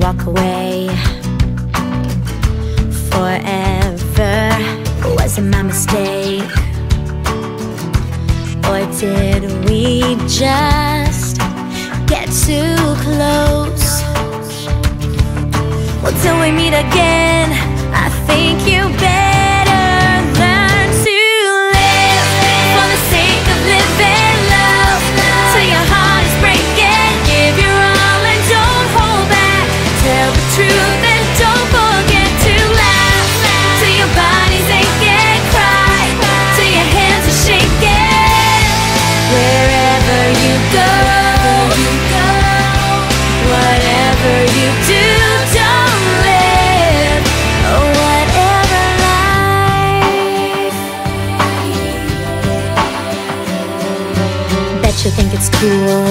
walk away forever? Was it my mistake? Or did we just get too close? Well, till we meet again, I think you better learn to live for the sake of living. Love till your heart is breaking. Give your all and don't hold back. Tell the truth and don't forget to laugh till your body's aching. Cry till your hands are shaking. Wherever you go, whatever you do, don't live whatever life. Bet you think it's cool